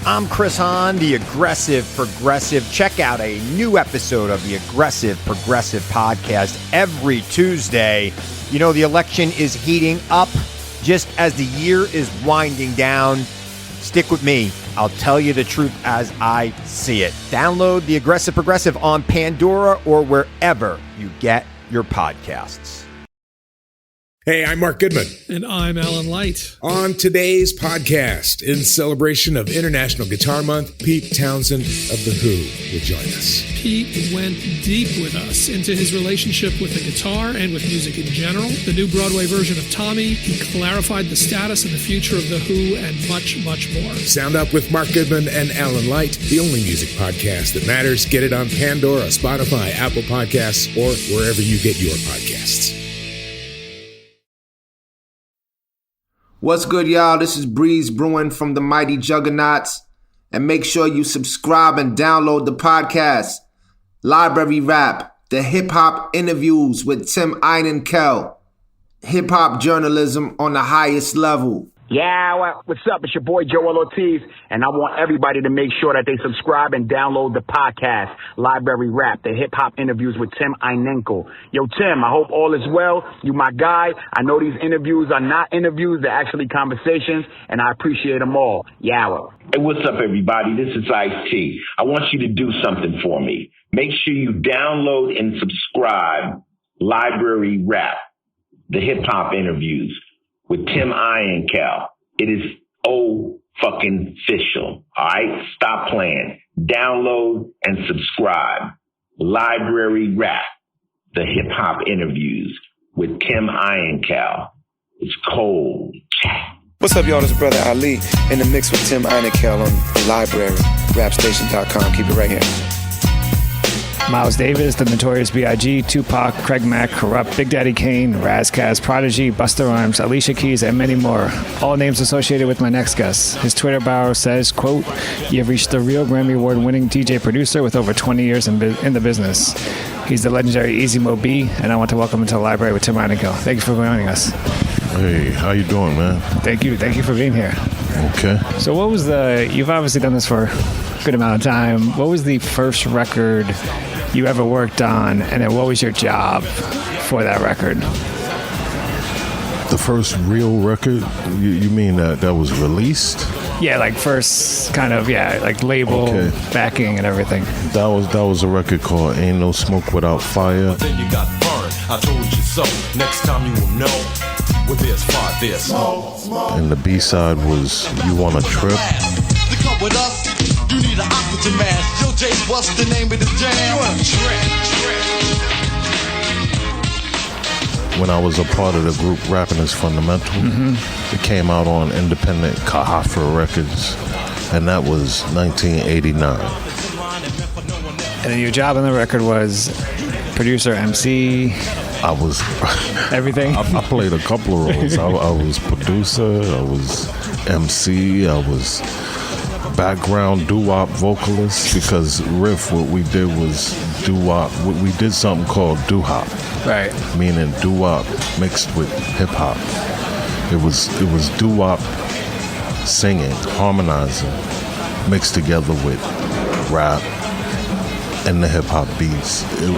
I'm Chris Hahn, the Aggressive Progressive. Check out a new episode of the Aggressive Progressive podcast every Tuesday. You know, the election is heating up just as the year is winding down. Stick with me. I'll tell you the truth as I see it. Download the Aggressive Progressive on Pandora or wherever you get your podcasts. Hey, I'm Mark Goodman. And I'm Alan Light. On today's podcast, in celebration of International Guitar Month, Pete Townsend of The Who will join us. Pete went deep with us into his relationship with the guitar and with music in general, the new Broadway version of Tommy. He clarified the status and the future of The Who, and much, much more. Sound Up with Mark Goodman and Alan Light, the only music podcast that matters. Get it on Pandora, Spotify, Apple Podcasts, or wherever you get your podcasts. What's good, y'all? This is Breeze Brewing from the Mighty Juggernauts. And make sure you subscribe and download the podcast, Library Rap, the hip-hop interviews with Tim Einenkel. Hip-hop journalism on the highest level. Yeah, well, what's up? It's your boy Joel Ortiz, and I want everybody to make sure that they subscribe and download the podcast, Library Rap, the hip-hop interviews with Tim Einenkel. Yo, Tim, I hope all is well. You my guy. I know these interviews are not interviews. They're actually conversations, and I appreciate them all. Yow. Hey, what's up, everybody? This is Ice-T. I want you to do something for me. Make sure you download and subscribe Library Rap, the hip-hop interviews with Tim Einenkel. It is fucking official. All right? Stop playing. Download and subscribe. Library Rap, the hip-hop interviews with Tim Einenkel. It's cold. What's up, y'all? This is Brother Ali in the mix with Tim Einenkel on the Library, rapstation.com. Keep it right here. Miles Davis, the Notorious B.I.G, Tupac, Craig Mack, Corrupt, Big Daddy Kane, Razkaz, Prodigy, Busta Rhymes, Alicia Keys, and many more. All names associated with my next guest. His Twitter bio says, quote, "You have reached the real Grammy Award-winning DJ producer with over 20 years in the business." He's the legendary Easy Mo B, and I want to welcome him to the Library with Tim Einenkel. Thank you for joining us. Hey, how you doing, man? Thank you for being here. Okay. So what was you've obviously done this for a good amount of time. What was the first record you ever worked on, and then what was your job for that record? The first real record? You mean that was released? Yeah, like first kind of, like label, backing and everything. That was a record called Ain't No Smoke Without Fire. Then you got burned, I told you so. Next time you will know where there's fire, there's smoke. And the B-side was You Wanna Trip. To come with us, you need an oxygen mask. Yo, Jay, what's the name of the jam? You wanna trip. When I was a part of the group Rapping is Fundamental, it came out on independent Kahafra Records, and that was 1989. And then your job on the record was producer, MC. I was everything. I played a couple of roles. I was producer, I was MC, I was background doo-wop vocalist, because Riff, what we did was doo-wop. We did something called doo-hop. Right. Meaning doo-wop mixed with hip-hop. It was doo-wop singing, harmonizing, mixed together with rap and the hip-hop beats. It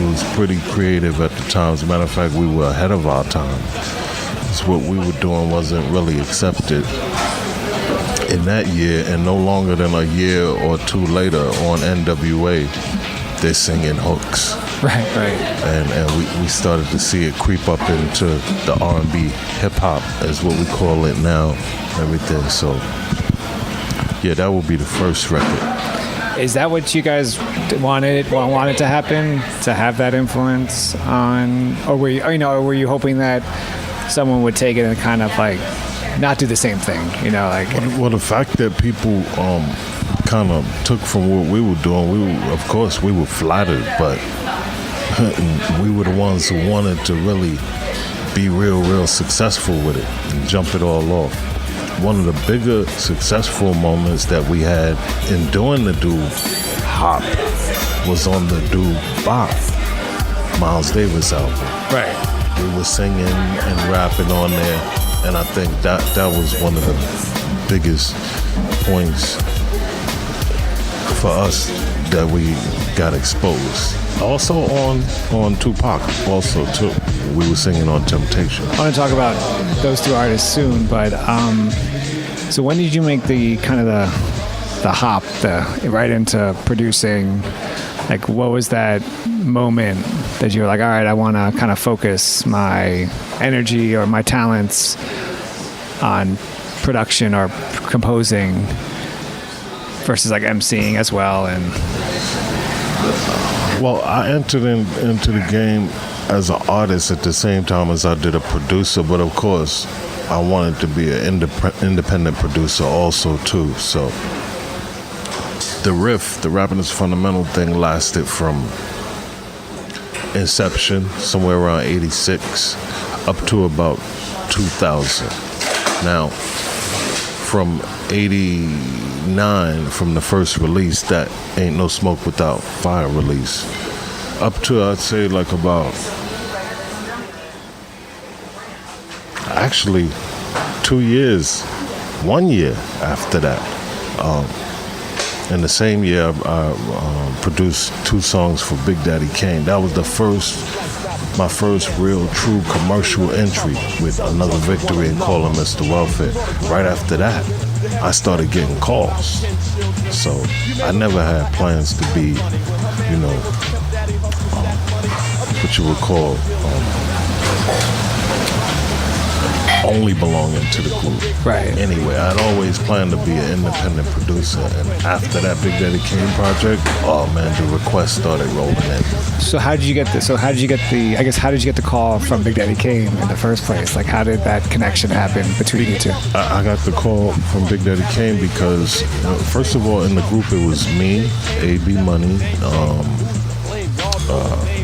was pretty creative at the time. As a matter of fact, we were ahead of our time. So what we were doing wasn't really accepted in that year, and no longer than a year or two later on NWA, they're singing hooks. Right. And we started to see it creep up into the R&B hip-hop, as what we call it now, everything. So, yeah, that would be the first record. Is that what you guys wanted to happen, to have that influence on, or were you hoping that someone would take it and kind of like not do the same thing, Well, the fact that people kind of took from what we were doing, of course we were flattered, but we were the ones who wanted to really be real successful with it and jump it all off. One of the bigger successful moments that we had in doing the doo-hop was on the doo-bop Miles Davis album. Right. We were singing and rapping on there, and I think that was one of the biggest points for us that we got exposed. Also on Tupac, also too. We were singing on Temptation. I want to talk about those two artists soon, but so when did you make the kind of the hop right into producing? Like, what was that moment that you were like, all right, I want to kind of focus my energy or my talents on production or composing versus like emceeing as well? And well, I entered into the game as an artist at the same time as I did a producer, but of course I wanted to be an independent producer also too. So the Rapping is Fundamental thing lasted from inception, somewhere around 86, up to about 2000. Now, from 89, from the first release, that Ain't No Smoke Without Fire release, up to, I'd say, like about, actually, 1 year after that. In the same year, I produced 2 songs for Big Daddy Kane. That was my first real true commercial entry with Another Victory and Calling Mr. Welfare. Right after that, I started getting calls. So I never had plans to be, what you would call only belonging to the group. Right. Anyway, I'd always planned to be an independent producer, and after that Big Daddy Kane project, oh man, the requests started rolling in. So how did you get the call from Big Daddy Kane in the first place? Like, how did that connection happen between you two? I got the call from Big Daddy Kane because, first of all, in the group it was me, A.B. Money,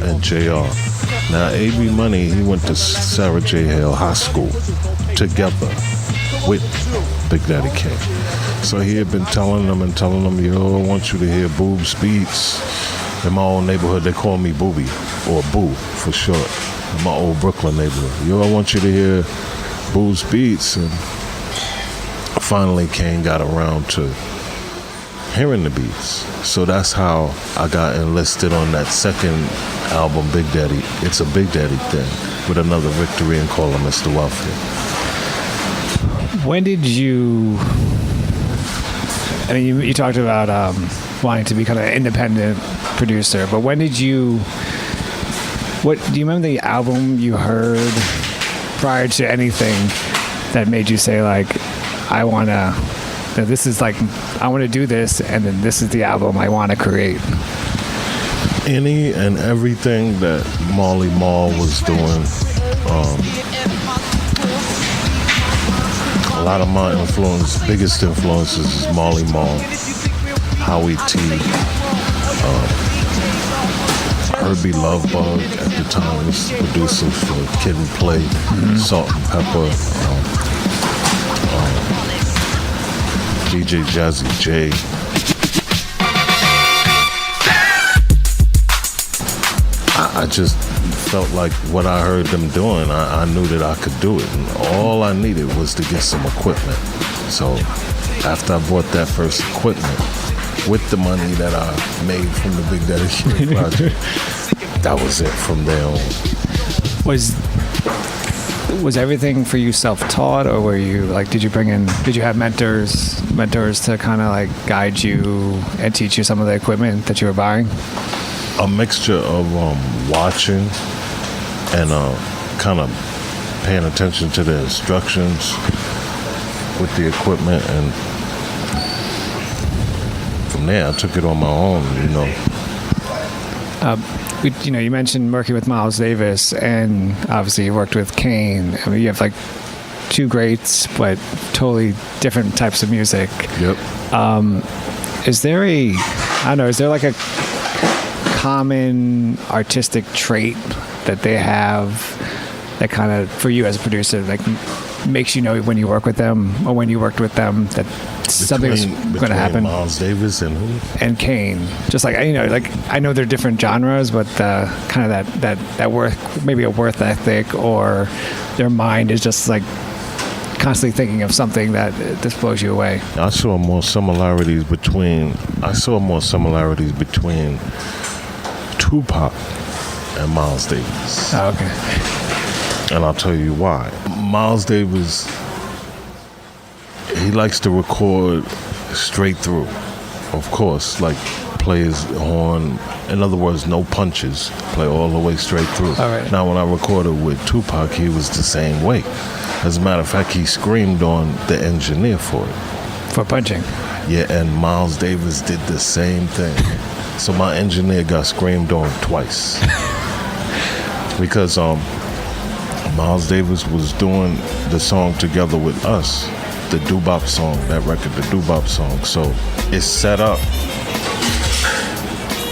and JR. Now, A.B. Money, he went to Sarah J. Hale High School together with Big Daddy Kane. So he had been telling them, yo, I want you to hear Boob's beats. In my old neighborhood, they call me Booby, or Boo for short. In my old Brooklyn neighborhood. Yo, I want you to hear Boob's beats. And finally, Kane got around to hearing the beats. So that's how I got enlisted on that second album, Big Daddy. It's a Big Daddy thing with Another Victory and Calling Mr. Welfare. When did you, I mean, you talked about wanting to become an independent producer, but when did you, do you remember the album you heard prior to anything that made you say, like, I want to do this, and then this is the album I want to create? Any and everything that Marley Marl was doing. A lot of my biggest influences is Marley Marl, Howie T, Herbie Lovebug at the time was producer for Kid and Play, Salt and Pepper, DJ Jazzy J. I just felt like what I heard them doing, I knew that I could do it. And all I needed was to get some equipment. So after I bought that first equipment, with the money that I made from the Big Daddy Kane project, that was it from there on. Was everything for you self-taught, or were you like, did you have mentors to kind of like guide you and teach you some of the equipment that you were buying? A mixture of watching and kind of paying attention to the instructions with the equipment, and from there I took it on my own, You mentioned working with Miles Davis, and obviously you worked with Kane. I mean, you have like two greats, but totally different types of music. Yep. Is there like a common artistic trait that they have that kind of, for you as a producer, like makes you know when you work with them or when you worked with them that something's going to happen? Miles Davis and who? And Kane. Just like, I know they're different genres, but kind of that work, maybe a work ethic, or their mind is just like constantly thinking of something that just blows you away? I saw more similarities between Tupac and Miles Davis. Oh, okay. And I'll tell you why. Miles Davis, he likes to record straight through. Of course, like play his horn. In other words, no punches. Play all the way straight through. All right. Now, when I recorded with Tupac, he was the same way. As a matter of fact, he screamed on the engineer for it. For punching? Yeah, and Miles Davis did the same thing. So my engineer got screamed on twice. Because Miles Davis was doing the song together with us, the Doo-Bop song, that record, the Doo-Bop song. So it's set up,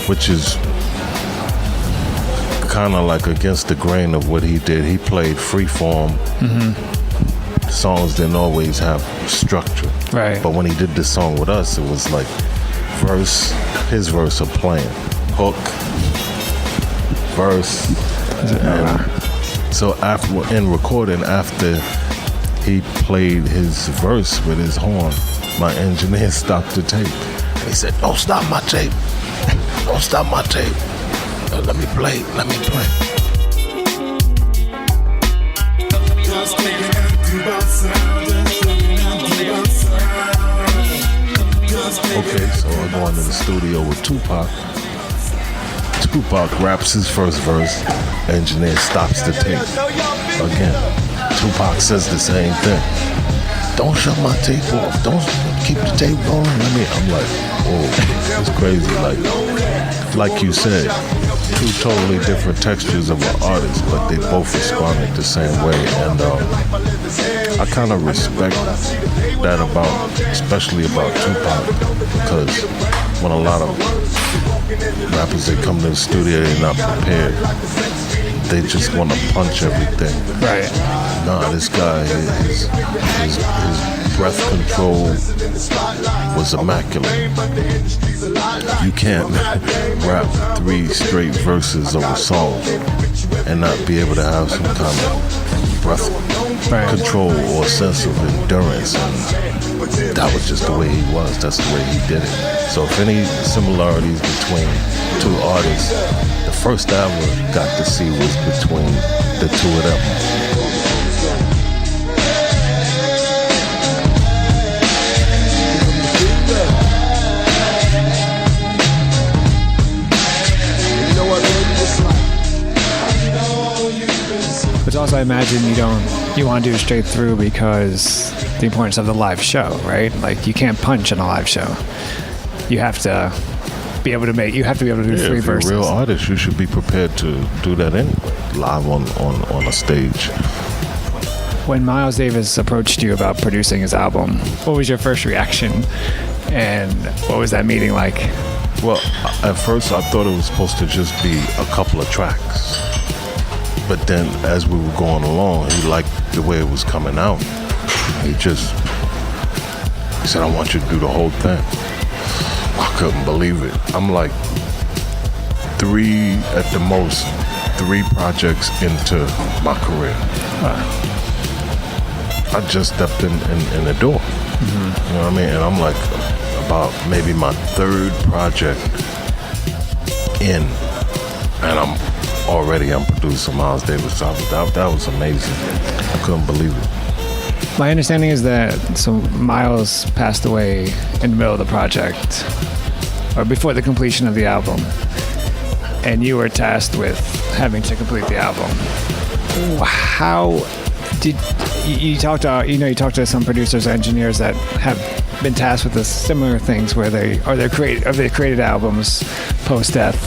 which is kind of like against the grain of what he did. He played freeform. Songs didn't always have structure. Right. But when he did this song with us, it was like his verse of playing, hook, verse. And so in recording, after he played his verse with his horn, my engineer stopped the tape. He said, "Don't stop my tape. Don't stop my tape. Let me play. Okay, so I go into the studio with Tupac. Tupac raps his first verse. Engineer stops the tape. Again, Tupac says the same thing. Don't shut my tape off. Don't keep the tape going. I'm like, whoa, it's crazy. Like you said, two totally different textures of an artist, but they both responded the same way. And I kind of respect that especially about Tupac, because when a lot of rappers, they come to the studio, they're not prepared. They just want to punch everything. Right. Nah, this guy, his breath control was immaculate. You can't rap 3 straight verses of a song and not be able to have some kind of breath control or sense of endurance. And that was just the way he was. That's the way he did it. So if any similarities between two artists, the first I ever got to see was between the two of them. But also, I imagine you want to do it straight through because the importance of the live show, right? Like, you can't punch in a live show. You have to be able to do 3 verses. If you're a real artist, you should be prepared to do that live on a stage. When Miles Davis approached you about producing his album, what was your first reaction? And what was that meeting like? Well, at first I thought it was supposed to just be a couple of tracks. But then as we were going along, he liked the way it was coming out. He said, I want you to do the whole thing. I couldn't believe it. I'm like 3 projects into my career. I just stepped in the door. Mm-hmm. You know what I mean? And I'm like about maybe my 3rd project in, and I'm producing Miles Davis. That was amazing. I couldn't believe it. My understanding is that Miles passed away in the middle of the project, or before the completion of the album, and you were tasked with having to complete the album. How did you talk to some producers, engineers that have been tasked with the similar things where they created albums post death?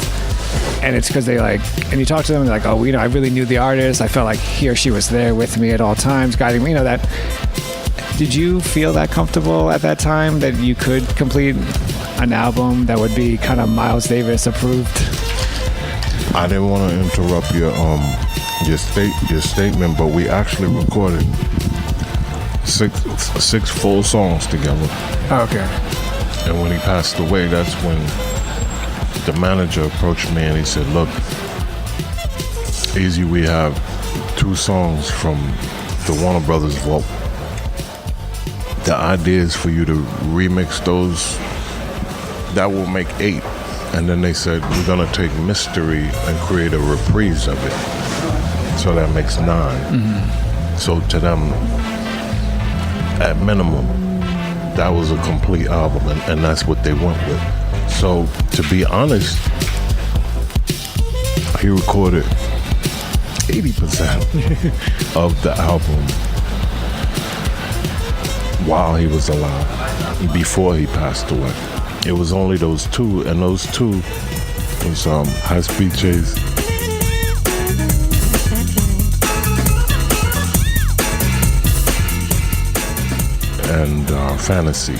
And it's because and you talk to them and they're like, oh, I really knew the artist. I felt like he or she was there with me at all times, guiding me. That. Did you feel that comfortable at that time that you could complete an album that would be kind of Miles Davis approved? I didn't want to interrupt your statement, but we actually recorded 6 full songs together. Oh, okay. And when he passed away, that's when the manager approached me and he said, look, Easy, we have 2 songs from the Warner Brothers vault the idea is for you to remix those. That will make 8. And then they said, we're going to take Mystery and create a reprise of it. So that makes 9. Mm-hmm. So to them, at minimum, that was a complete album, and that's what they went with. So to be honest, he recorded 80% of the album while he was alive, before he passed away. It was only those 2, and those 2 was High Speed Chase and Fantasy.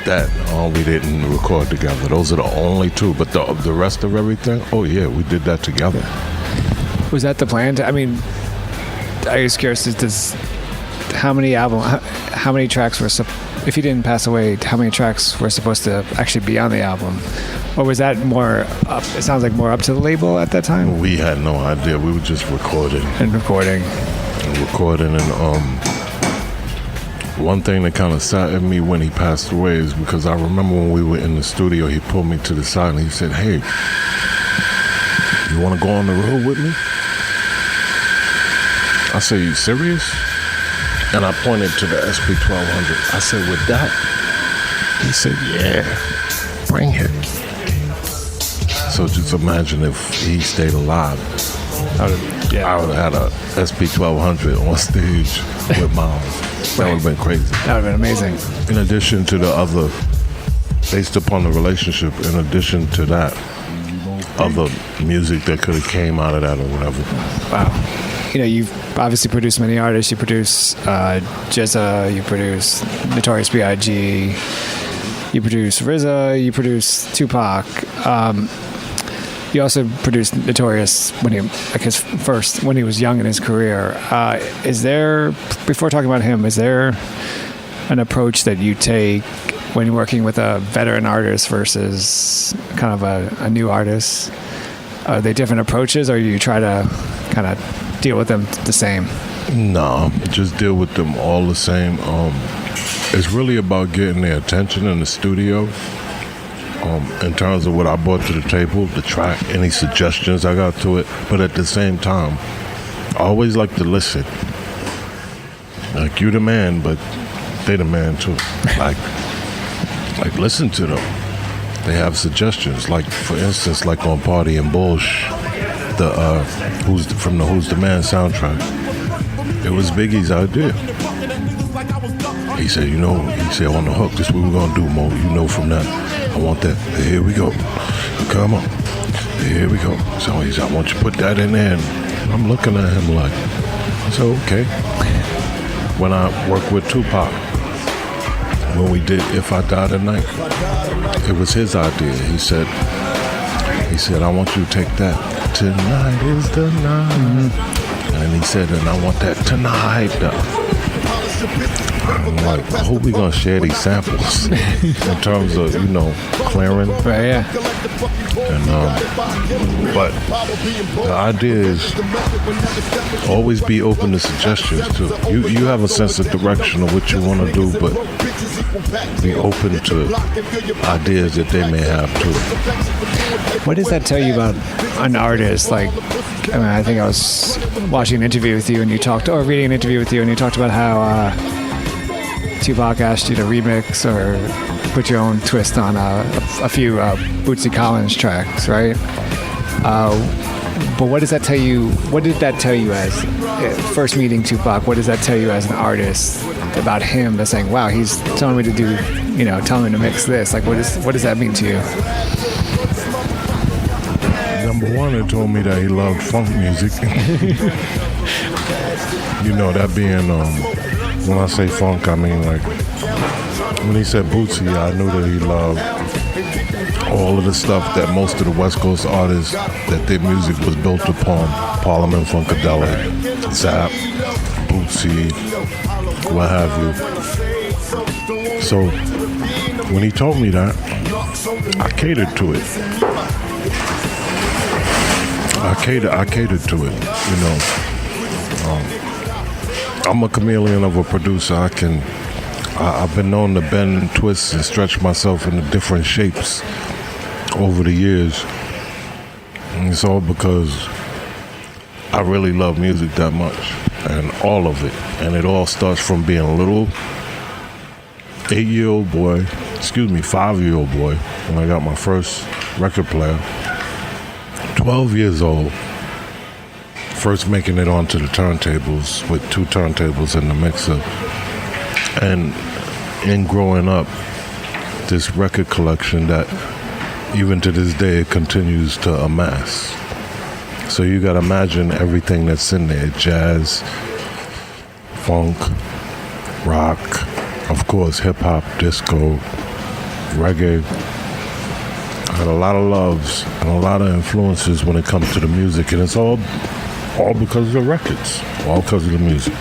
That we didn't record together. Those are the only 2, but the rest of everything, oh yeah, we did that together. Was that the plan? I mean, I was curious, how many tracks were, if he didn't pass away, how many tracks were supposed to actually be on the album? Or was that more up, it sounds like more up to the label at that time? We had no idea. We were just recording. And one thing that kind of saddened me when he passed away is because I remember when we were in the studio, he pulled me to the side and he said, hey, you want to go on the road with me? I said, you serious? And I pointed to the SP1200. I said, with that? He said, yeah, bring it. So just imagine if he stayed alive. I would have had a SP1200 on stage with Miles. That would have been crazy. That would have been amazing. In addition to the other, based upon the relationship, in addition to that, other music that could have came out of that or whatever. Wow. You know, you've obviously produced many artists. You produce Jizza, you produce Notorious B.I.G, you produce RZA, you produce Tupac. You also produced Notorious when he was young in his career. Is there, before talking about him, is there an approach that you take when you're working with a veteran artist versus kind of a new artist? Are they different approaches, or you try to kind of deal with them the same? No, just deal with them all the same. It's really about getting their attention in the studio. In terms of what I brought to the table, the track, any suggestions I got to it. But at the same time, I always like to listen. Like, you the man, but they the man too. Like listen to them. They have suggestions. Like, for instance, like on Party and Bullsh, Who's the Man soundtrack. It was Biggie's idea. He said, on the hook, this is what we're gonna do, Mo. You know from that. I want that. Here we go. Come on. Here we go. So he said, I want you to put that in there. And I'm looking at him like, so okay. When I worked with Tupac, when we did If I Die Tonight, it was his idea. He said, I want you to take that. Tonight is the night. Mm-hmm. And he said, and I want that tonight. I'm like, I hope we're going to share these samples in terms of, clearing. Right, yeah. And, but the idea is always be open to suggestions too. You have a sense of direction of what you want to do, but be open to ideas that they may have too. What does that tell you about an artist? Like, I think I was watching an interview with you and reading an interview with you and you talked about how Tupac asked you to remix or put your own twist on a few Bootsy Collins tracks, right? But what does that tell you? What did that tell you as first meeting Tupac? What does that tell you as an artist about him? That's saying, wow, he's telling me to do, telling me to mix this. Like, what does that mean to you? Number one, it told me that he loved funk music. That being, when I say funk, I mean like, when he said Bootsy, I knew that he loved all of the stuff that most of the West Coast artists, that their music was built upon. Parliament Funkadelic, Zap, Bootsy, what have you. So when he told me that, I catered to it. I catered to it, you know. I'm a chameleon of a producer. I've been known to bend and twist and stretch myself into different shapes over the years. And it's all because I really love music that much, and all of it. And it all starts from being a little 5-year-old boy, when I got my first record player. 12 years old, first making it onto the turntables with 2 turntables in the mixer. And in growing up, this record collection that even to this day it continues to amass. So you gotta imagine everything that's in there: jazz, funk, rock, of course hip hop, disco, reggae. I had a lot of loves and a lot of influences when it comes to the music, and it's all because of the records, all because of the music.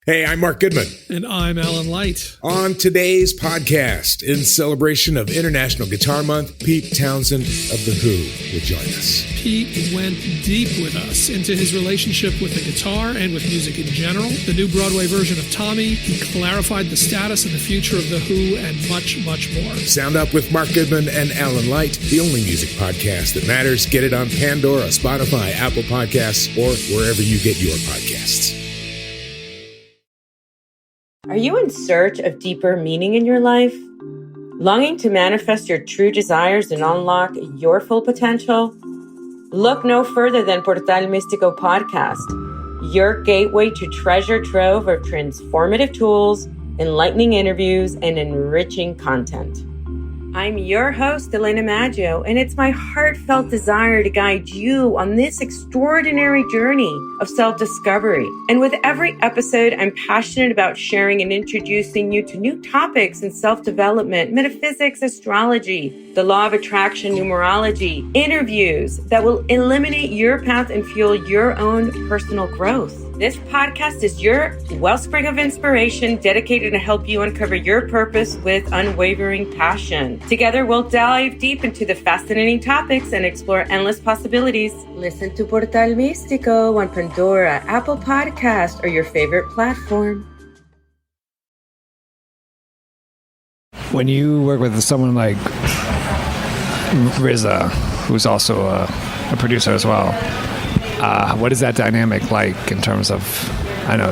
Hey, I'm Mark Goodman. And I'm Alan Light. On today's podcast, in celebration of International Guitar Month, Pete Townsend of The Who will join us. Pete went deep with us into his relationship with the guitar and with music in general, the new Broadway version of Tommy. He clarified the status and the future of The Who, and much, much more. Sound Up with Mark Goodman and Alan Light, the only music podcast that matters. Get it on Pandora, Spotify, Apple Podcasts, or wherever you get your podcasts. Are you in search of deeper meaning in your life? Longing to manifest your true desires and unlock your full potential? Look no further than Portal Místico Podcast, your gateway to treasure trove of transformative tools, enlightening interviews, and enriching content. I'm your host, Elena Maggio, and it's my heartfelt desire to guide you on this extraordinary journey of self-discovery. And with every episode, I'm passionate about sharing and introducing you to new topics in self-development, metaphysics, astrology, the law of attraction, numerology, interviews that will eliminate your path and fuel your own personal growth. This podcast is your wellspring of inspiration, dedicated to help you uncover your purpose with unwavering passion. Together, we'll dive deep into the fascinating topics and explore endless possibilities. Listen to Portal Místico on Pandora, Apple Podcast, or your favorite platform. When you work with someone like RZA, who's also a producer as well, what is that dynamic like in terms of, I know,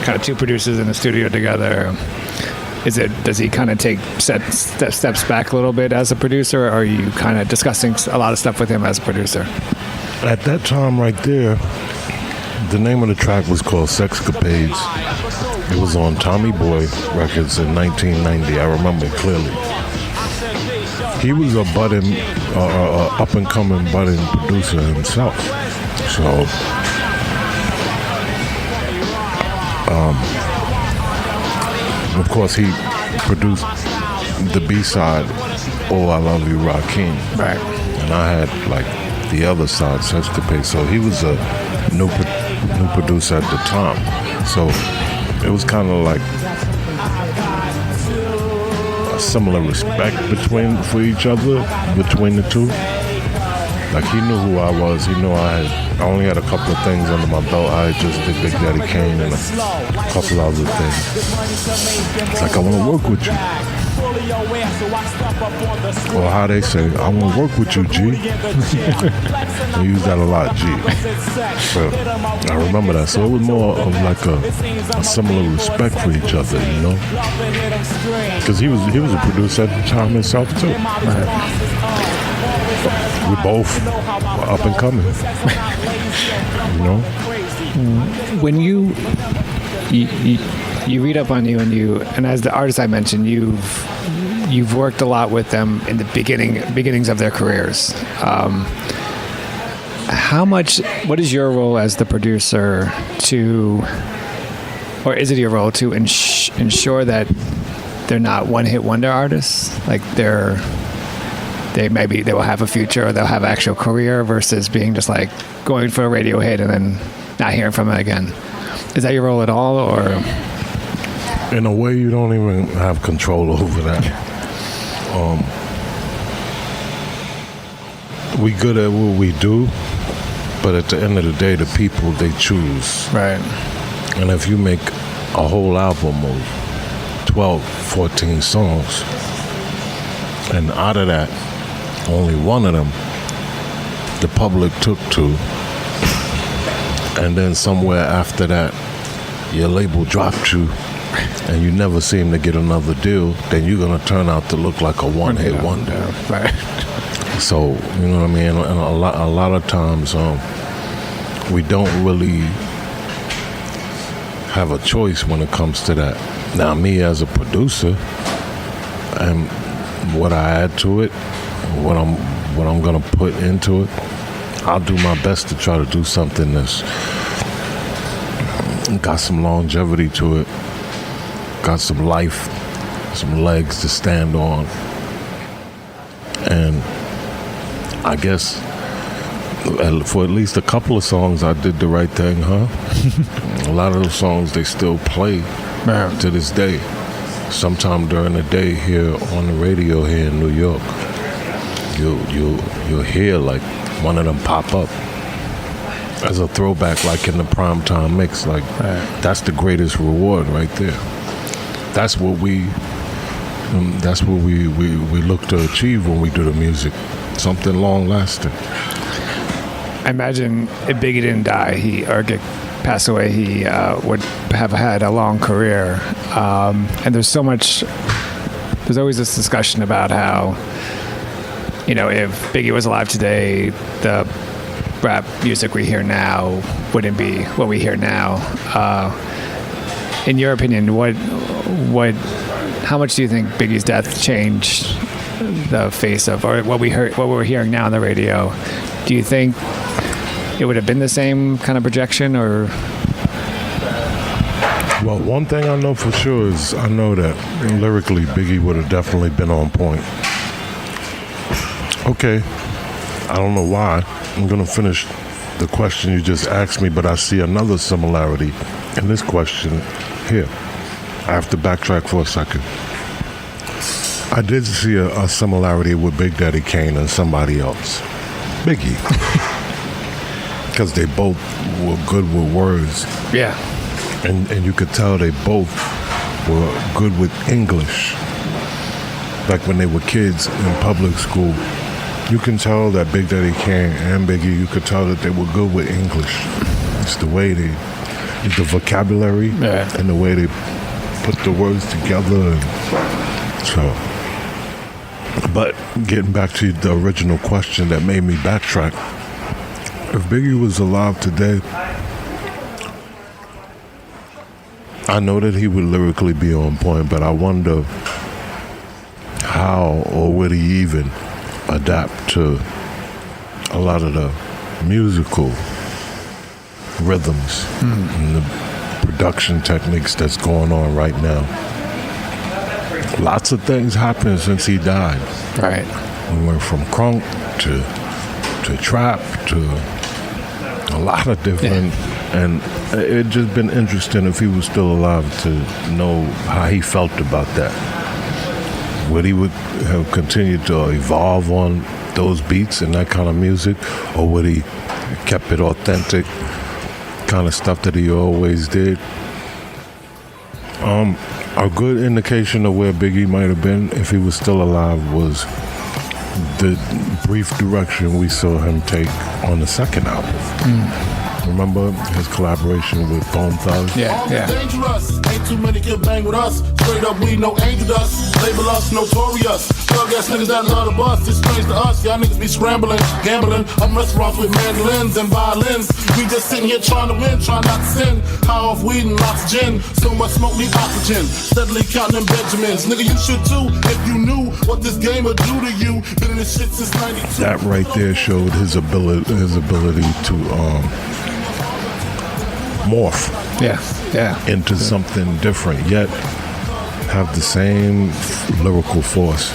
kind of 2 producers in the studio together? Does he kind of take steps back a little bit as a producer, or are you kind of discussing a lot of stuff with him as a producer? At that time right there, the name of the track was called Sexcapades. It was on Tommy Boy Records in 1990. I remember clearly. He was a up-and-coming budding producer himself. So, of course, he produced the B-side, Oh, I Love You, Rakim. Right. And I had, like, the other side, Sexcapade. So he was a new producer at the time. So it was kind of like a similar respect for each other, between the two. Like, he knew who I was. He knew I only had a couple of things under my belt. I just did Big Daddy Kane and a couple other things. It's like, I want to work with you. Or how they say, I want to work with you, G. We use that a lot, G. But I remember that. So it was more of like a similar respect for each other, you know? Because he was a producer at the time himself, too. Right. We both were up and coming, you know. When you read up on you, and as the artist I mentioned, you've worked a lot with them in the beginnings of their careers. What is your role as the producer or is it your role to ensure that they're not one-hit wonder artists? Like they will have a future, or they'll have an actual career, versus being just like going for a radio hit and then not hearing from it again. Is that your role at all, or? In a way, you don't even have control over that. we good at what we do, but at the end of the day, the people, they choose. Right. And if you make a whole album of 12, 14 songs, and out of that, only one of them, the public took to, and then somewhere after that, your label dropped you, and you never seem to get another deal, then you're gonna turn out to look like a one-hit wonder. Right. So, you know what I mean? And a lot of times, we don't really have a choice when it comes to that. Now, me as a producer, and what I add to it, what I'm gonna put into it, I'll do my best to try to do something that's got some longevity to it, got some life, some legs to stand on. And I guess for at least a couple of songs, I did the right thing, huh? A lot of those songs, they still play to this day. Sometime during the day here on the radio here in New York, you'll hear like one of them pop up as a throwback, like in the primetime mix. Like that's the greatest reward right there. That's what we look to achieve when we do the music. Something long lasting. I imagine if Biggie didn't die, pass away, he would have had a long career. And there's always this discussion about how, if Biggie was alive today, the rap music we hear now wouldn't be what we hear now. In your opinion, how much do you think Biggie's death changed the face of, or what we're hearing now on the radio? Do you think it would have been the same kind of projection, or? Well, one thing I know for sure is I know that lyrically Biggie would have definitely been on point. Okay, I don't know why. I'm gonna finish the question you just asked me, but I see another similarity in this question here. I have to backtrack for a second. I did see a similarity with Big Daddy Kane and somebody else. Biggie. Because they both were good with words. Yeah. And you could tell they both were good with English. Like when they were kids in public school, you can tell that Big Daddy Kane and Biggie, you could tell that they were good with English. It's the way the vocabulary and the way they put the words together. And so, but getting back to the original question that made me backtrack, if Biggie was alive today, I know that he would lyrically be on point, but I wonder how or would he even adapt to a lot of the musical rhythms and the production techniques that's going on right now. Lots of things happened since he died. Right. We went from crunk to trap to a lot of different, and it just been interesting if he was still alive to know how he felt about that. Would he would have continued to evolve on those beats and that kind of music, or would he kept it authentic, kind of stuff that he always did? A good indication of where Biggie might have been if he was still alive was the brief direction we saw him take on the second album. Remember his collaboration with Bone Thugs? Yeah. Dangerous. Ain't too many can bang with us. Straight up, we no angel dust. Label us notorious. Thug ass niggas that love the bus. It's strange to us. Y'all niggas be scrambling, gambling. I'm restaurants with mandolins and violins. We just sitting here trying to win, trying not to sin. High off weed and lots of gin. So much smoke need oxygen. Steadily counting them Benjamins. Nigga, you should too if you knew what this game would do to you. Been in this shit since 92. That right there showed his ability to morph into something different, yet have the same lyrical force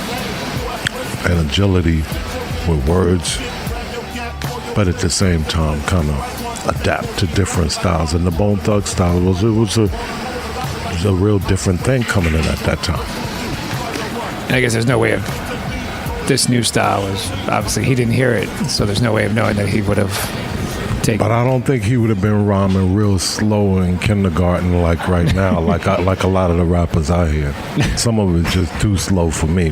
and agility with words, but at the same time kind of adapt to different styles. And the Bone Thug style was a real different thing coming in at that time. And I guess there's no way of this new style was obviously he didn't hear it, so there's no way of knowing that he would have taken. But I don't think he would have been rhyming real slow in kindergarten like right now, like a lot of the rappers I hear. Some of it's just too slow for me.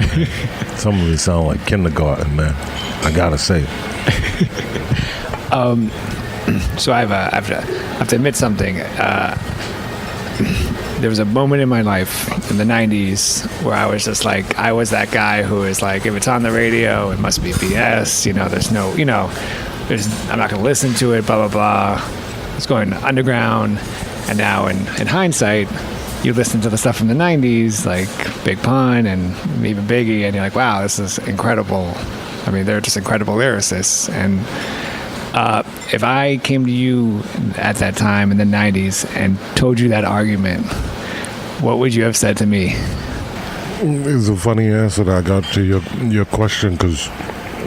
Some of it sound like kindergarten, man. I gotta say. So I have to admit something. There was a moment in my life in the 90s where I was just like, I was that guy who is like, if it's on the radio, it must be BS. There's no, I'm not going to listen to it, blah, blah, blah. It's going underground. And now in hindsight, you listen to the stuff from the 90s, like Big Pun and even Biggie, and you're like, wow, this is incredible. I mean, they're just incredible lyricists. And if I came to you at that time in the 90s and told you that argument, what would you have said to me? It's a funny answer that I got to your question, because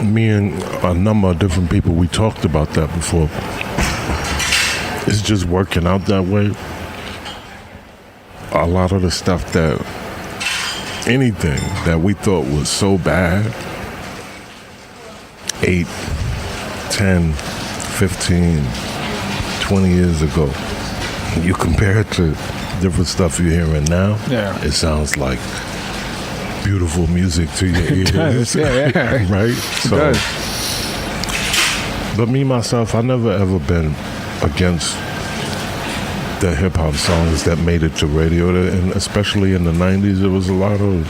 me and a number of different people, we talked about that before. It's just working out that way. A lot of the stuff anything that we thought was so bad 8, 10, 15, 20 years ago, you compare it to different stuff you're hearing now, it sounds like beautiful music to your ears. It does, yeah. Right? It does. But me, myself, I never ever been against the hip-hop songs that made it to radio, and especially in the 90s, there was a lot of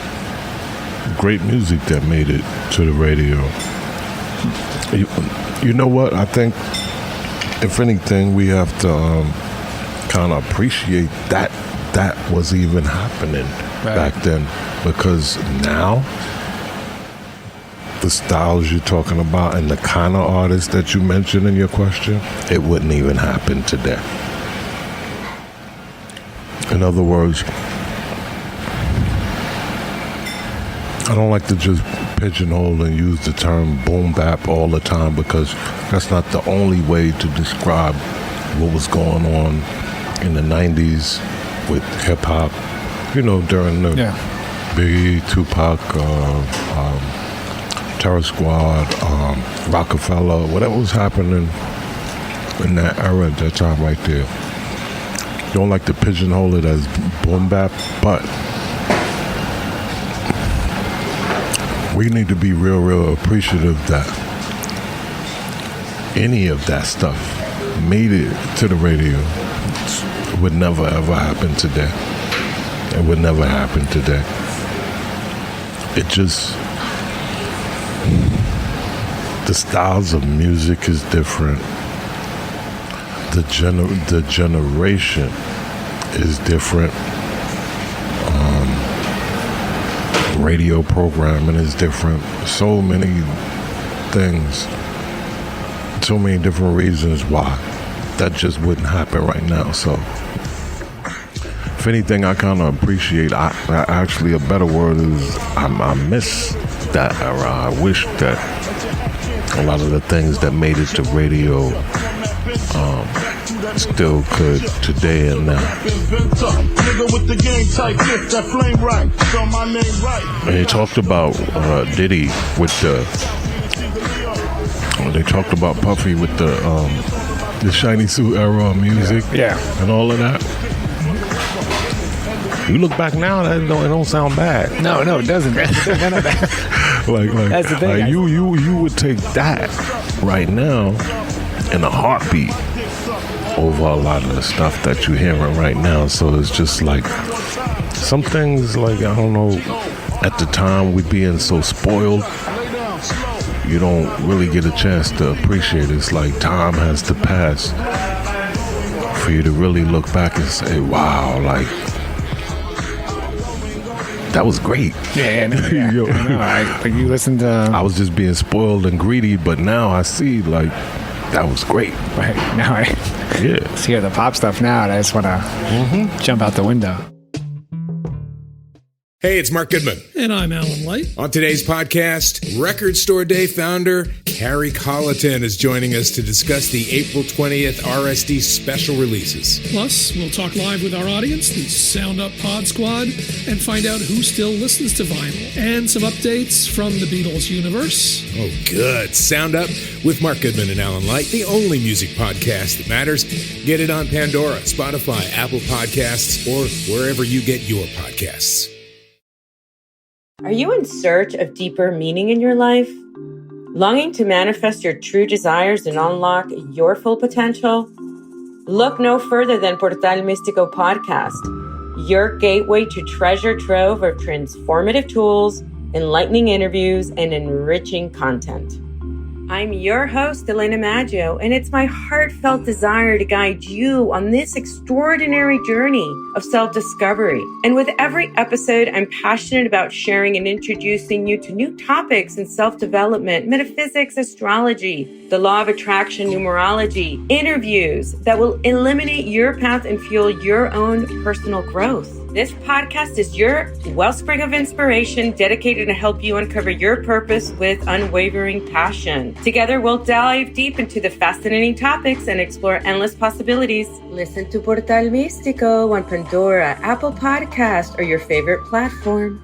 great music that made it to the radio. You know what? I think, if anything, we have to kind of appreciate that was even happening back then, because now the styles you're talking about and the kind of artists that you mentioned in your question, it wouldn't even happen today. In other words, I don't like to just pigeonhole and use the term boom bap all the time, because that's not the only way to describe what was going on in the 90s with hip hop. During the Biggie, Tupac, Terror Squad, Rockefeller, whatever was happening in that era at that time right there. Don't like to pigeonhole it as boom bap, but we need to be real appreciative that any of that stuff made it to the radio. It would never ever happen today. It would never happen today. It just, the styles of music is different. The generation is different. Radio programming is different. So many things. So many different reasons why that just wouldn't happen right now. So, if anything, I kind of appreciate, actually a better word is, I miss that era. I wish that a lot of the things that made it to radio still could today and now. And they talked about Diddy with they talked about Puffy with the Shiny Suit era of music, and all of that. You look back now, it don't sound bad. No, it doesn't. like that's the thing. Like you would take that right now in a heartbeat over a lot of the stuff that you're hearing right now. So it's just like some things, like, I don't know, at the time we being so spoiled, you don't really get a chance to appreciate it. It's like time has to pass for you to really look back and say, wow, like, that was great. Like you listen to... I was just being spoiled and greedy, but now I see, like, that was great. Right. Now I hear the pop stuff now, and I just want to jump out the window. Hey, it's Mark Goodman. And I'm Alan Light. On today's podcast, Record Store Day founder Carrie Colleton is joining us to discuss the April 20th RSD special releases. Plus, we'll talk live with our audience, the Sound Up Pod Squad, and find out who still listens to vinyl. And some updates from the Beatles universe. Oh, good. Sound Up with Mark Goodman and Alan Light, the only music podcast that matters. Get it on Pandora, Spotify, Apple Podcasts, or wherever you get your podcasts. Are you in search of deeper meaning in your life? Longing to manifest your true desires and unlock your full potential? Look no further than Portal Místico Podcast, your gateway to treasure trove of transformative tools, enlightening interviews, and enriching content. I'm your host, Elena Maggio, and it's my heartfelt desire to guide you on this extraordinary journey of self-discovery. And with every episode, I'm passionate about sharing and introducing you to new topics in self-development, metaphysics, astrology, the law of attraction, numerology, interviews that will eliminate your path and fuel your own personal growth. This podcast is your wellspring of inspiration dedicated to help you uncover your purpose with unwavering passion. Together, we'll dive deep into the fascinating topics and explore endless possibilities. Listen to Portal Místico on Pandora, Apple Podcast, or your favorite platform.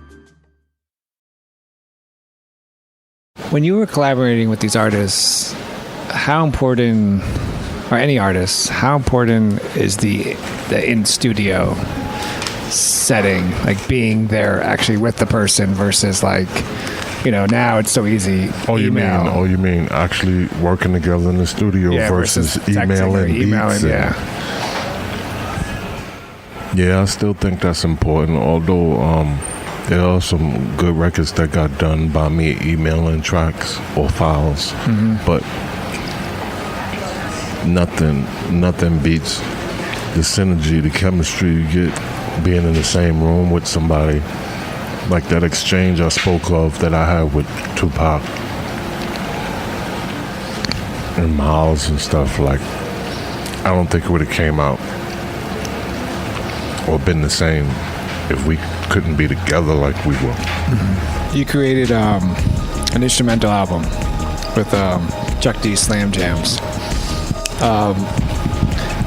When you were collaborating with these artists, how important, or any artists, how important is the in-studio setting, like being there actually with the person versus like, you know, now it's so easy. You mean actually working together in the studio versus emailing beats? Yeah, I still think that's important, although there are some good records that got done by me emailing tracks or files, but nothing beats the synergy, the chemistry you get being in the same room with somebody. Like that exchange I spoke of that I had with Tupac and Miles and stuff, like I don't think it would have came out or been the same if we couldn't be together like we were. You created an instrumental album with Chuck D Slam Jams.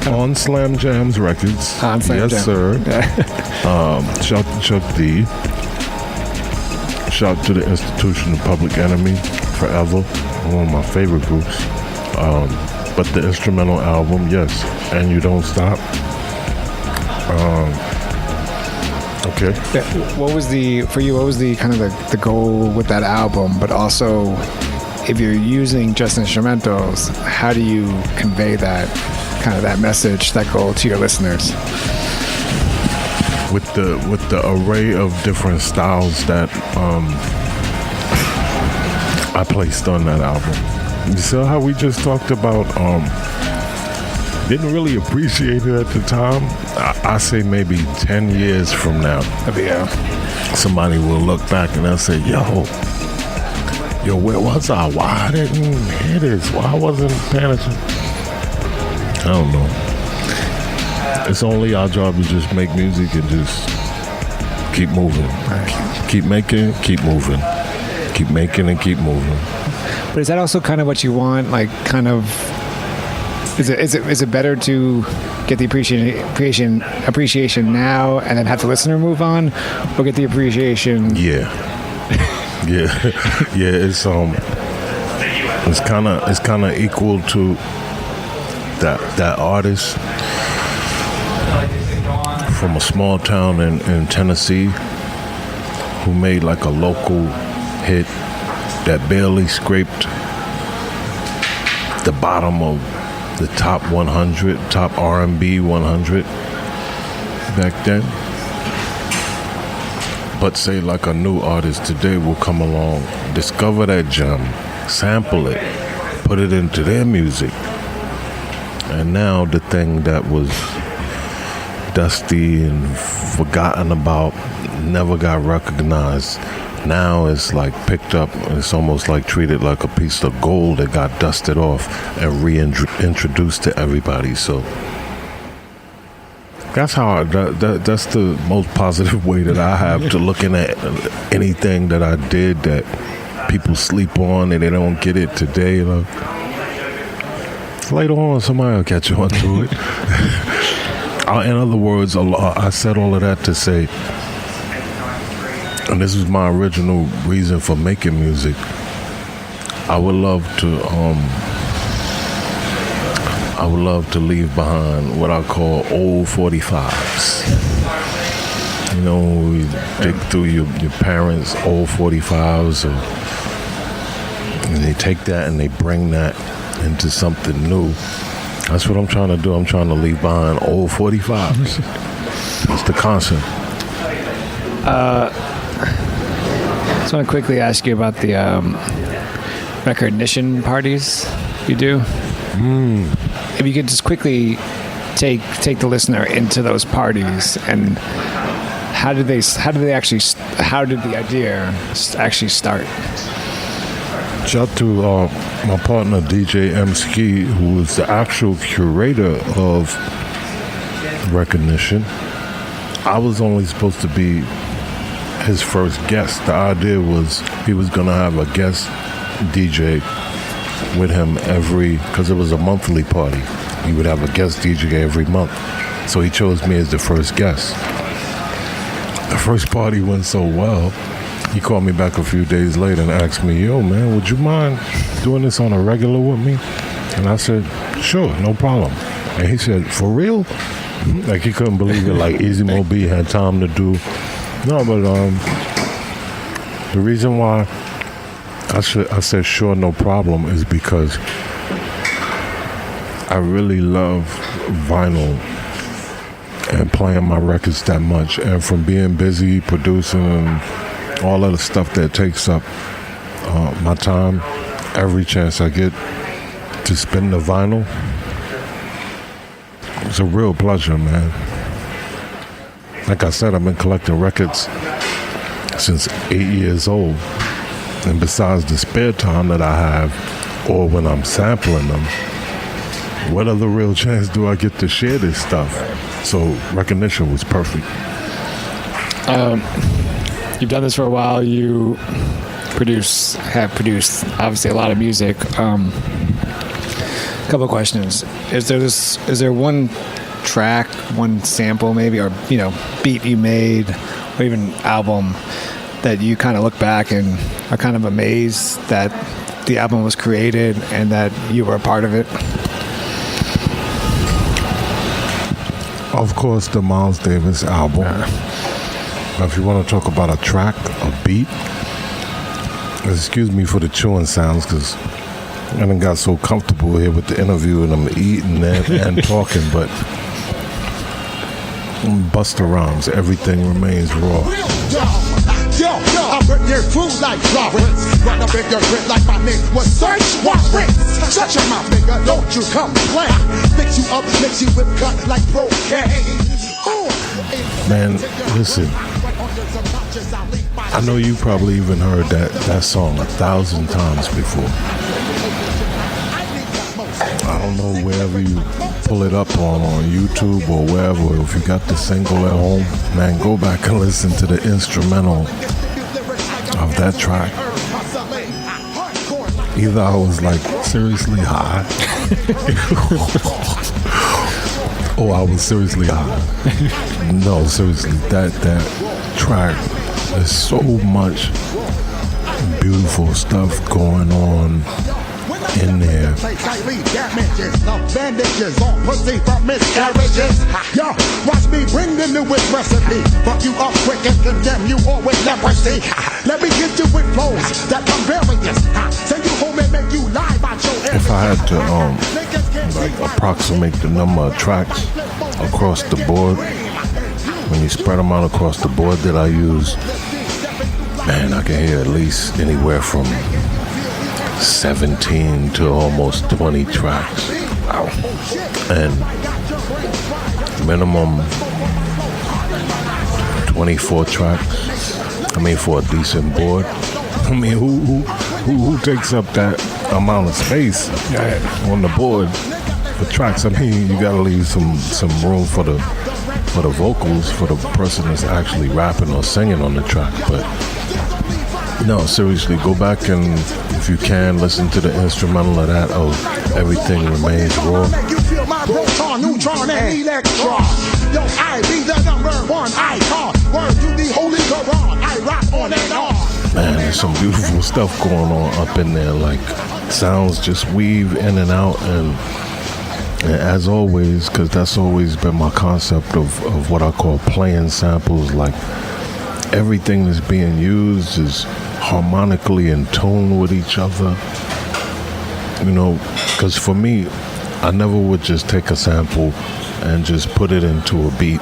On Slam Jams Records. On Slam yes, Jam. Sir. Shout to Chuck D. Shout to the Institution of Public Enemy, Forever, one of my favorite groups. But the instrumental album, yes, and You Don't Stop. Okay. What was the kind of the goal with that album? But also, if you're using just instrumentals, how do you convey that kind of that message, that goal to your listeners? With the array of different styles that I placed on that album. You saw how we just talked about didn't really appreciate it at the time. I say maybe 10 years from now, somebody will look back and they'll say, yo, where was I? Why I didn't hear this? Why I wasn't paying attention? I don't know. It's only our job to just make music and just keep moving. Keep making, keep moving. Keep making and keep moving. But is that also kind of what you want? Like, kind of, is it better to get the appreciation now and then have the listener move on, or get the appreciation? Yeah. It's kind of equal to that artist from a small town in Tennessee who made like a local hit that barely scraped the bottom of the top 100, top R&B 100 back then. But say like a new artist today will come along, discover that gem, sample it, put it into their music. And now the thing that was dusty and forgotten about, never got recognized, now it's like picked up, and it's almost like treated like a piece of gold that got dusted off and reintroduced to everybody. So that's how that's the most positive way that I have to looking at anything that I did that people sleep on and they don't get it today. Like, later on, somebody will catch on to it. In other words, I said all of that to say, and this was my original reason for making music. I would love to leave behind what I call old 45s. You know, we dig through your parents' old 45s, and they take that and they bring that into something new. That's what I'm trying to do. I'm trying to leave behind old 45s. That's the concept. I just want to quickly ask you about the recognition parties you do. If you could just quickly take the listener into those parties, and how did the idea actually start? Shout out to my partner DJ M. Ski, who was the actual curator of recognition. I was only supposed to be his first guest. The idea was he was going to have a guest DJ with him because it was a monthly party. He would have a guest DJ every month. So he chose me as the first guest. The first party went so well, he called me back a few days later and asked me, yo, man, would you mind doing this on a regular with me? And I said, sure, no problem. And he said, for real? Like, he couldn't believe it. Like, Easy Mo B had time to do. No, but the reason why I said sure, no problem is because I really love vinyl and playing my records that much. And from being busy producing and all of the stuff that takes up my time, every chance I get to spin the vinyl, it's a real pleasure, man. Like I said, I've been collecting records since 8 years old. And besides the spare time that I have, or when I'm sampling them, what other real chance do I get to share this stuff? So recognition was perfect. You've done this for a while. You have produced obviously a lot of music. Couple of questions. Is there one track, one sample maybe, or beat you made, or even album that you kind of look back and are kind of amazed that the album was created and that you were a part of it? Of course, the Miles Davis album. Now, if you want to talk about a track, a beat, excuse me for the chewing sounds, because I done got so comfortable here with the interview and I'm eating and talking, but Busta Rhymes, Everything Remains Raw. I burn your food like Florence. Run up in your grip like my name was search warrant. Shut your mouth, nigga, don't you complain. Fix you up, mix you with cut like cocaine. Man, listen, I know you probably even heard that song 1,000 times before. I don't know wherever you pull it up on YouTube or wherever, or if you got the single at home, man, go back and listen to the instrumental of that track. Either I was like seriously high or I was seriously high. No, seriously, that track, there's so much beautiful stuff going on in there. Bandages on pussy from miscarriages. Yo, watch me bring the newest recipe. Fuck you up quick and condemn you all with leprosy. Let me get you with flows that come various. Send you home and make you lie about your area. If I had to approximate the number of tracks across the board, when you spread them out across the board that I use, man, I can hear at least anywhere from 17 to almost 20 tracks. Wow. And minimum 24 tracks. I mean, for a decent board. I mean, who takes up that amount of space on the board for tracks? I mean, you gotta leave some room for the vocals, for the person that's actually rapping or singing on the track. But No, seriously, go back and, if you can, listen to the instrumental of that. Oh, Everything Remains Raw. Make you feel my proton, neutron, and electron. Yo, I be the #1 icon. Word to the Holy Quran. I rock on and on. Man, there's some beautiful stuff going on up in there. Like, sounds just weave in and out. And as always, because that's always been my concept of what I call playing samples, like everything that's being used is harmonically in tune with each other. You know, because for me, I never would just take a sample and just put it into a beat.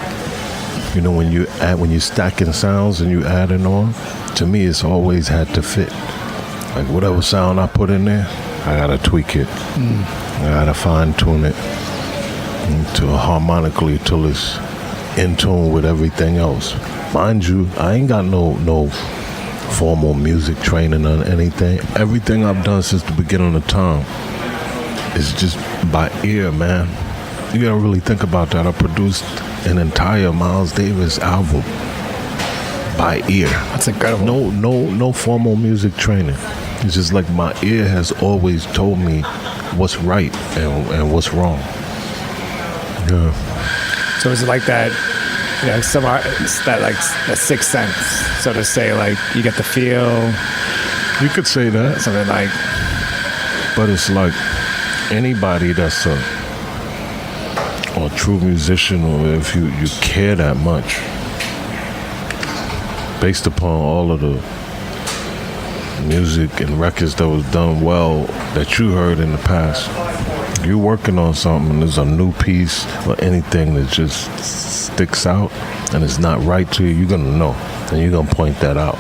You know, when you're stacking sounds and you adding on, to me it's always had to fit. Like whatever sound I put in there, I gotta tweak it. I gotta fine tune it to harmonically till it's in tune with everything else. Mind you, I ain't got no formal music training on anything. Everything I've done since the beginning of time is just by ear, man. You gotta really think about that. I produced an entire Miles Davis album by ear. That's incredible. No formal music training. It's just like my ear has always told me what's right and what's wrong. Yeah. So is it like that? You know, some artists that like a sixth sense, so to say, like you get the feel. You could say that. Something like. But it's like anybody that's a true musician, or if you care that much, based upon all of the music and records that was done well that you heard in the past, you're working on something and there's a new piece or anything that just sticks out and it's not right to you, you're gonna know and you're gonna point that out.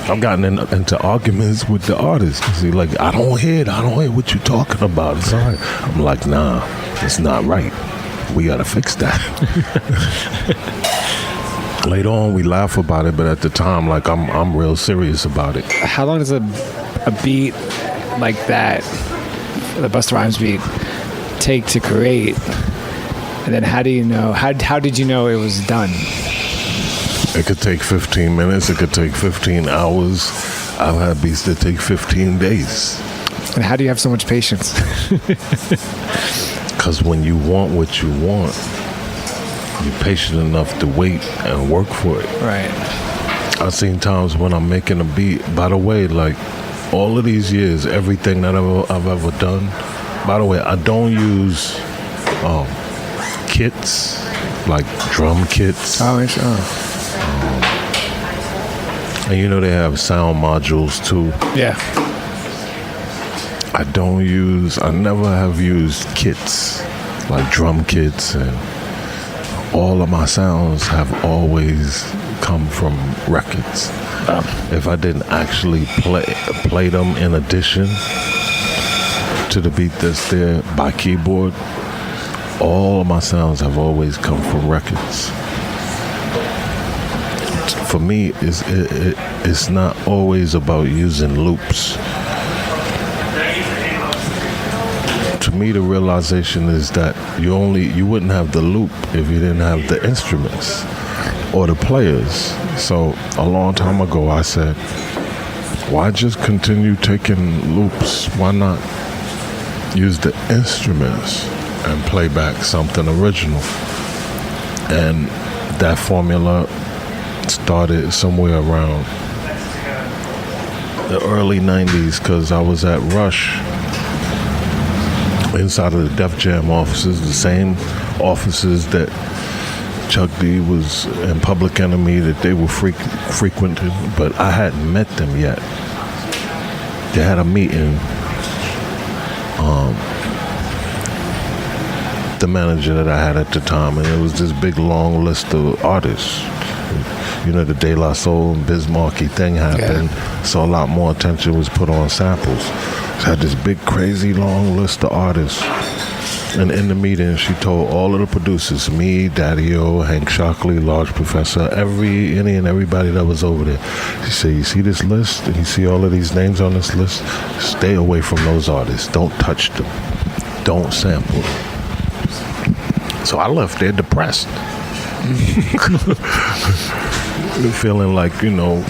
I've gotten into arguments with the artists. See, like, I don't hear what you're talking about. It's all right. I'm like, nah, it's not right. We gotta fix that. Later on, we laugh about it, but at the time, like, I'm real serious about it. How long does a beat like that, the Busta Rhymes beat, take to create? And then how do you know? How did you know it was done? It could take 15 minutes. It could take 15 hours. I've had beats that take 15 days. And how do you have so much patience? Because when you want what you want, you're patient enough to wait and work for it. Right. I've seen times when I'm making a beat. By the way, like all of these years, everything that I've ever done. By the way, I don't use kits, like drum kits. Oh, sure. And you know they have sound modules too. Yeah. I never have used kits, like drum kits, and all of my sounds have always come from records. If I didn't actually play them in addition to the beat that's there by keyboard, all of my sounds have always come from records. For me, it's not always about using loops. To me, the realization is that you wouldn't have the loop if you didn't have the instruments or the players. So a long time ago, I said, why just continue taking loops? Why not use the instruments and play back something original? And that formula started somewhere around the early 90s, because I was at Rush inside of the Def Jam offices, the same offices that Chuck D was and Public Enemy, that they were frequenting, but I hadn't met them yet. They had a meeting. The manager that I had at the time, and it was this big long list of artists. You know, the De La Soul and Biz Markie thing happened, so a lot more attention was put on samples. So I had this big, crazy, long list of artists. And in the meeting, she told all of the producers, me, Daddy-O, Hank Shockley, Large Professor, any and everybody that was over there. She said, you see this list? And you see all of these names on this list? Stay away from those artists. Don't touch them. Don't sample them. So I left there depressed. Feeling like, you know,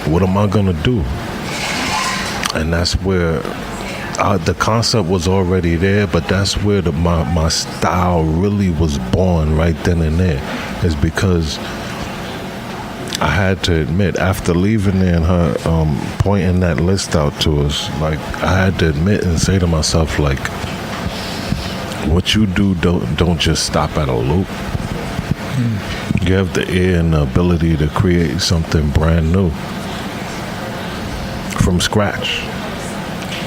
what am I gonna do? And that's where the concept was already there, but that's where my style really was born right then and there. Is because I had to admit, after leaving there and her pointing that list out to us, like, I had to admit and say to myself, like, what you do don't just stop at a loop. You have the ear and the ability to create something brand new from scratch.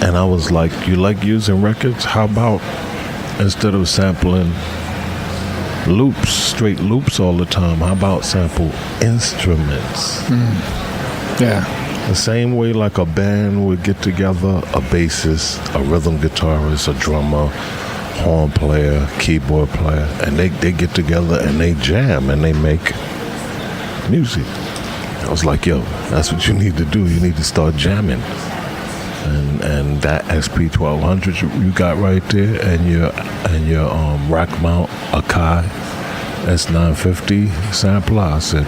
And I was like, you like using records? How about instead of sampling loops, straight loops all the time, how about sample instruments? Yeah. The same way like a band would get together, a bassist, a rhythm guitarist, a drummer, horn player, keyboard player, and they get together and they jam and they make music. I was like, yo, that's what you need to do. You need to start jamming. And that SP1200 you got right there, and your rack mount Akai S950 sampler, I said,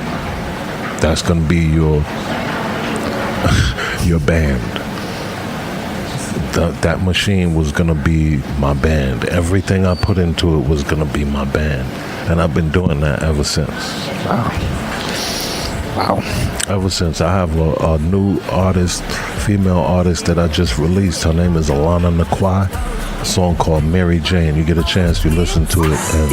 that's gonna be your band. That machine was gonna be my band. Everything I put into it was gonna be my band, and I've been doing that ever since. Wow. Ever since. I have a new artist, female artist that I just released. Her name is Alana Nakwai. A song called Mary Jane. You get a chance, you listen to it. And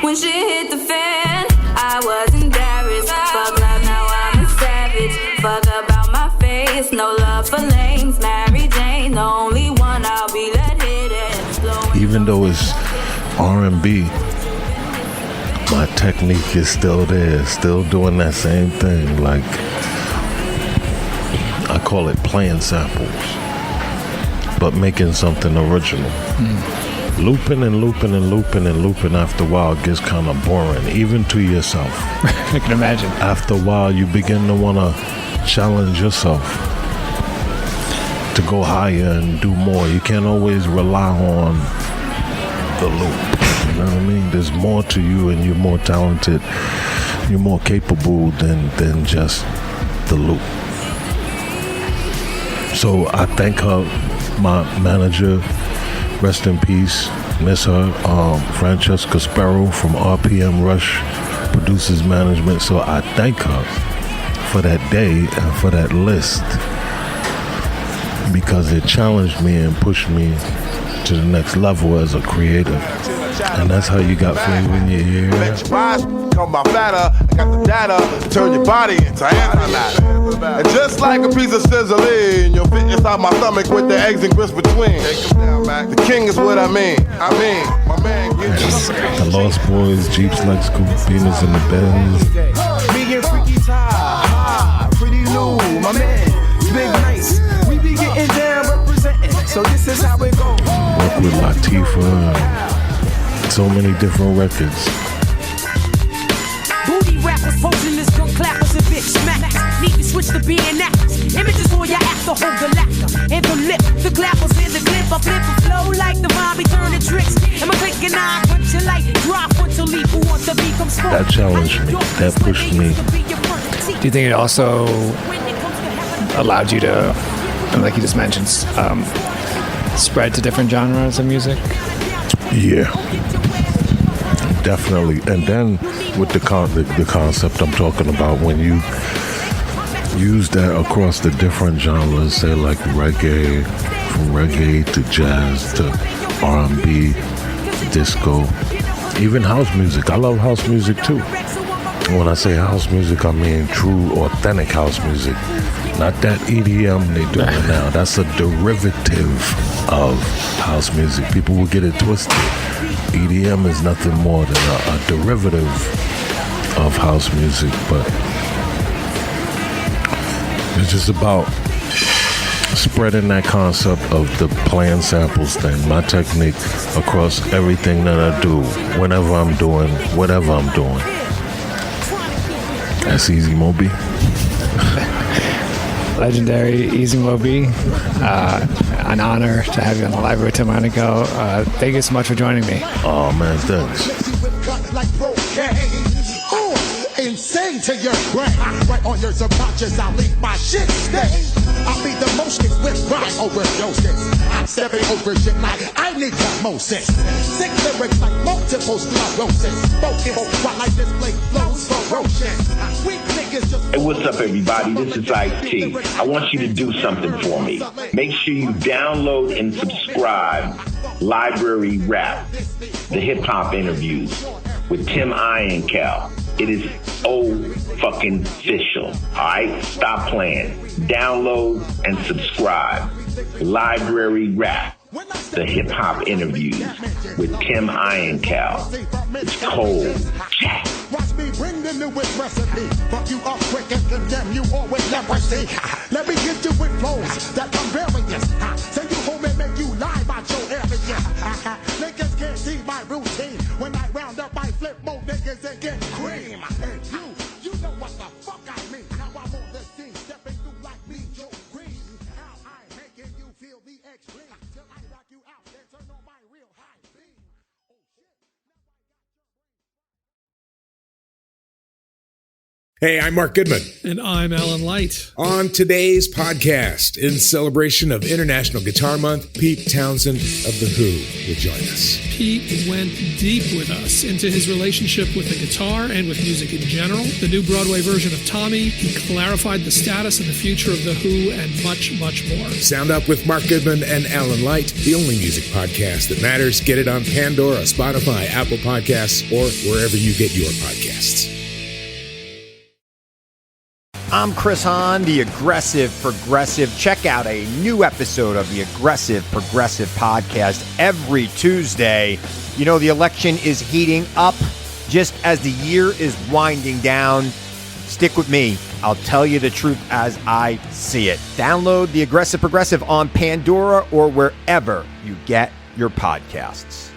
when shit hit the fan, I was embarrassed. Fuck love, now I'm a savage. Fuck about my face, no love for lanes. Mary Jane, the only one I'll be let hit it. Even though it's R&B, my technique is still there, still doing that same thing. Like, I call it playing samples, but making something original. Looping and looping and looping and looping, after a while it gets kind of boring, even to yourself. I can imagine. After a while you begin to want to challenge yourself to go higher and do more. You can't always rely on the loop. You know what I mean? There's more to you, and you're more talented, you're more capable than just the loop. So I thank her, my manager, rest in peace, miss her, Francesca Sparrow from RPM Rush Producers Management. So I thank her for that day and for that list, because it challenged me and pushed me to the next level as a creator. And that's how you got flavor in your ear. Let your rise come by fatter. I got the data to turn your body into antimatter. And just like a piece of sizzling, you'll fit inside my stomach with the eggs and grits between. Take them down, Mack. The king is what I mean, my man gets the Lost Boys, Jeeps, Lexus, Beamers in the Benz. Me and Freaky Ty, Pretty Lou, my man, Big Nice. We be getting down, representing. So this is how it goes. Work with Latifah. So many different records. Booty rappers posing as gun clappers and bitch smacks. Need to switch to being actors. Images on your ass to hold the laughter and the lip, the clappers and the clip. I flip and flow like the Bobby turning tricks. And my click and I punch your light, drop until leap who wants to become sport. That challenged me. That pushed me. Do you think it also allowed you to, like you just mentioned, spread to different genres of music? Yeah, definitely. And then with the concept I'm talking about, when you use that across the different genres, say like reggae, from reggae to jazz to R&B, disco, even house music. I love house music too. When I say house music, I mean true, authentic house music. Not that EDM they doing now. That's a derivative of house music. People will get it twisted. EDM is nothing more than a derivative of house music, but it's just about spreading that concept of the playing samples thing, my technique across everything that I do, whenever I'm doing, whatever I'm doing. That's Easy Moby. Legendary Easy Moby. An honor to have you on the Live with Tim Heinecke. Thank you so much for joining me. Oh man, thanks. Insane into your brain. Right on your subconscious, I'll leave my shit stay. I'll be the motions with crime overdoses. I'm stepping over shit like I need osmosis. Sick lyrics like multiple sclerosis. Spoken while I display flows ferocious. Weak niggas just... Hey, what's up, everybody? This is Ice-T. I want you to do something for me. Make sure you download and subscribe Library Rap, the hip-hop interviews with Tim Cal. It is fucking official. All right? Stop playing. Download and subscribe Library Rap, the hip-hop interviews with Tim Cal. It's cold. Watch me bring the newest recipe. Fuck you up quick and condemn you all with leprosy. Let me get you with flows that come various. Send you home and make you lie about your area. Niggas can't see my routine. When I round up, I flip more niggas and get cream. And you know what the fuck I mean. Now I'm on the scene, stepping through like me, Joe Green. How I'm making you feel the extreme. Till I rock you out and turn on my real high beam. Hey, I'm Mark Goodman. And I'm Alan Light. On today's podcast, in celebration of International Guitar Month, Pete Townsend of The Who will join us. Pete went deep with us into his relationship with the guitar and with music in general. The new Broadway version of Tommy. He clarified the status and the future of The Who and much, much more. Sound Up with Mark Goodman and Alan Light, the only music podcast that matters. Get it on Pandora, Spotify, Apple Podcasts, or wherever you get your podcasts. I'm Chris Hahn, the Aggressive Progressive. Check out a new episode of the Aggressive Progressive podcast every Tuesday. You know, the election is heating up just as the year is winding down. Stick with me. I'll tell you the truth as I see it. Download the Aggressive Progressive on Pandora or wherever you get your podcasts.